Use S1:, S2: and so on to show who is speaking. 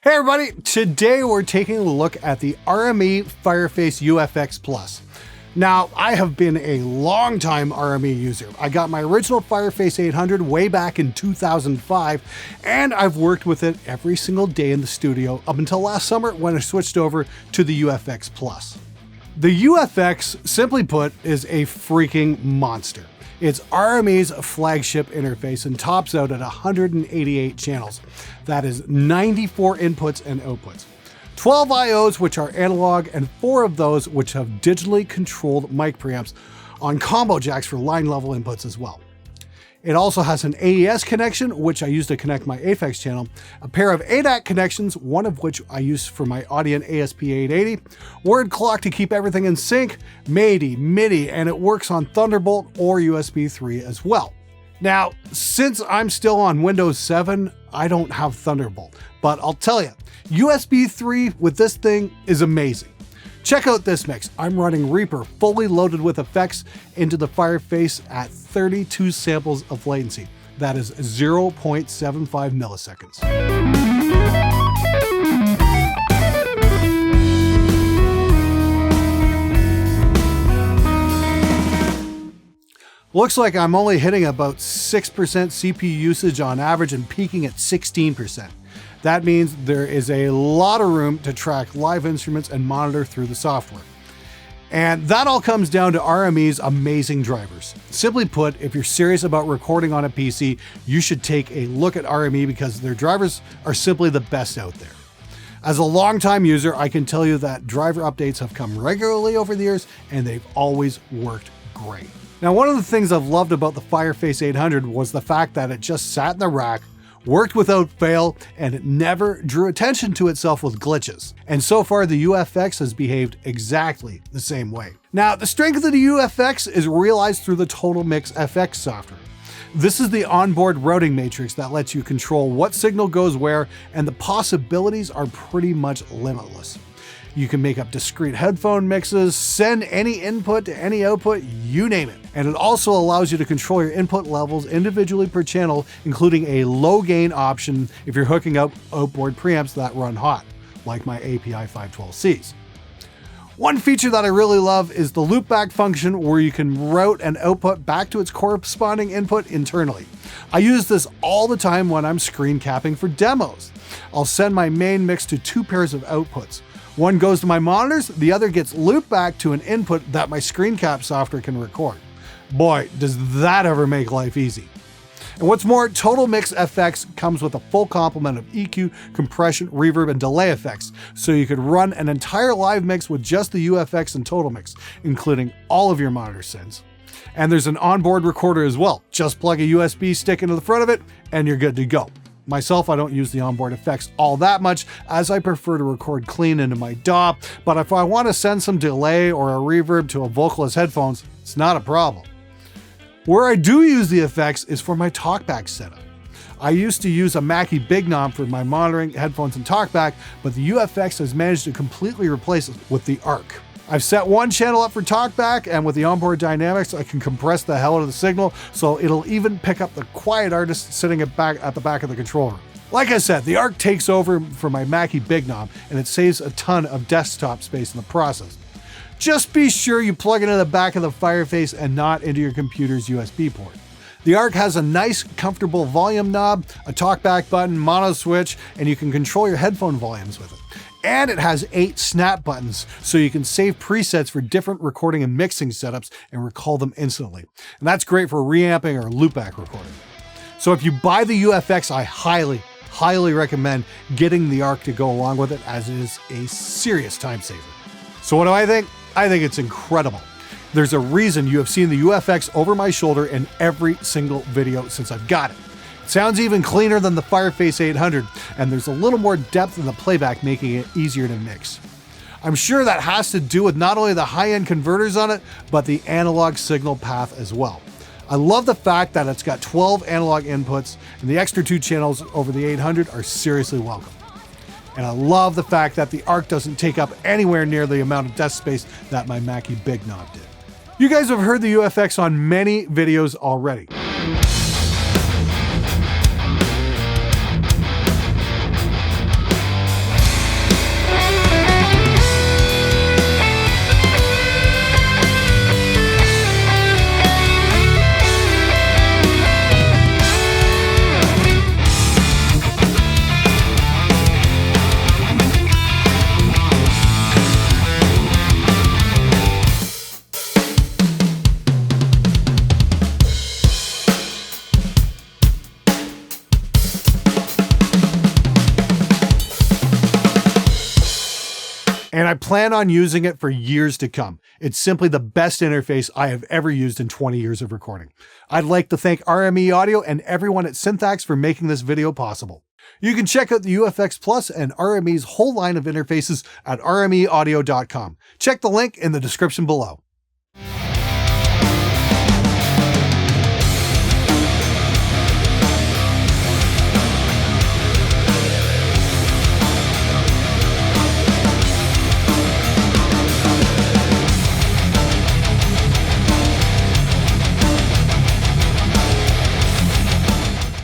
S1: Hey everybody, today we're taking a look at the RME Fireface UFX Plus. Now, I have been a long-time RME user. I got my original Fireface 800 way back in 2005, and I've worked with it every single day in the studio up until last summer when I switched over to the UFX Plus. The UFX, simply put, is a freaking monster. It's RME's flagship interface and tops out at 188 channels. That is 94 inputs and outputs. 12 IOs, which are analog, and 4 of those which have digitally controlled mic preamps on combo jacks for line level inputs as well. It also has an AES connection, which I use to connect my AFX channel, a pair of ADAC connections, one of which I use for my Audient ASP880, word clock to keep everything in sync, MIDI, and it works on Thunderbolt or USB 3 as well. Now, since I'm still on Windows 7, I don't have Thunderbolt, but I'll tell you, USB 3 with this thing is amazing. Check out this mix. I'm running Reaper fully loaded with effects into the Fireface at 32 samples of latency. That is 0.75 milliseconds. Looks like I'm only hitting about 6% CPU usage on average and peaking at 16%. That means there is a lot of room to track live instruments and monitor through the software. And that all comes down to RME's amazing drivers. Simply put, if you're serious about recording on a PC, you should take a look at RME because their drivers are simply the best out there. As a longtime user, I can tell you that driver updates have come regularly over the years and they've always worked great. Now, one of the things I've loved about the Fireface 800 was the fact that it just sat in the rack, worked without fail, and it never drew attention to itself with glitches. And so far, the UFX has behaved exactly the same way. Now, the strength of the UFX is realized through the Total Mix FX software. This is the onboard routing matrix that lets you control what signal goes where, and the possibilities are pretty much limitless. You can make up discrete headphone mixes, send any input to any output, you name it. And it also allows you to control your input levels individually per channel, including a low gain option if you're hooking up outboard preamps that run hot, like my API 512Cs. One feature that I really love is the loopback function where you can route an output back to its corresponding input internally. I use this all the time when I'm screen capping for demos. I'll send my main mix to 2 pairs of outputs. One goes to my monitors, the other gets looped back to an input that my screen cap software can record. Boy, does that ever make life easy. And what's more, Total Mix FX comes with a full complement of EQ, compression, reverb, and delay effects, so you could run an entire live mix with just the UFX and Total Mix, including all of your monitor sends. And there's an onboard recorder as well. Just plug a USB stick into the front of it, and you're good to go. Myself, I don't use the onboard effects all that much as I prefer to record clean into my DAW, but if I want to send some delay or a reverb to a vocalist headphones, it's not a problem. Where I do use the effects is for my talkback setup. I used to use a Mackie Big Knob for my monitoring, headphones, and talkback, but the UFX has managed to completely replace it with the ARC. I've set one channel up for talkback, and with the onboard dynamics, I can compress the hell out of the signal, so it'll even pick up the quiet artist sitting at the back of the control room. Like I said, the ARC takes over for my Mackie Big Knob, and it saves a ton of desktop space in the process. Just be sure you plug it in the back of the Fireface and not into your computer's USB port. The ARC has a nice, comfortable volume knob, a talkback button, mono switch, and you can control your headphone volumes with it. And it has 8 snap buttons, so you can save presets for different recording and mixing setups and recall them instantly. And that's great for reamping or loopback recording. So if you buy the UFX, I highly recommend getting the ARC to go along with it, as it is a serious time saver. So what do I think? I think it's incredible. There's a reason you have seen the UFX over my shoulder in every single video since I've got it. It sounds even cleaner than the Fireface 800, and there's a little more depth in the playback, making it easier to mix. I'm sure that has to do with not only the high-end converters on it, but the analog signal path as well. I love the fact that it's got 12 analog inputs, and the extra 2 channels over the 800 are seriously welcome. And I love the fact that the ARC doesn't take up anywhere near the amount of desk space that my Mackie Big Knob did. You guys have heard the UFX on many videos already. and I plan on using it for years to come. It's simply the best interface I have ever used in 20 years of recording. I'd like to thank RME Audio and everyone at Synthax for making this video possible. You can check out the UFX Plus and RME's whole line of interfaces at rmeaudio.com. Check the link in the description below.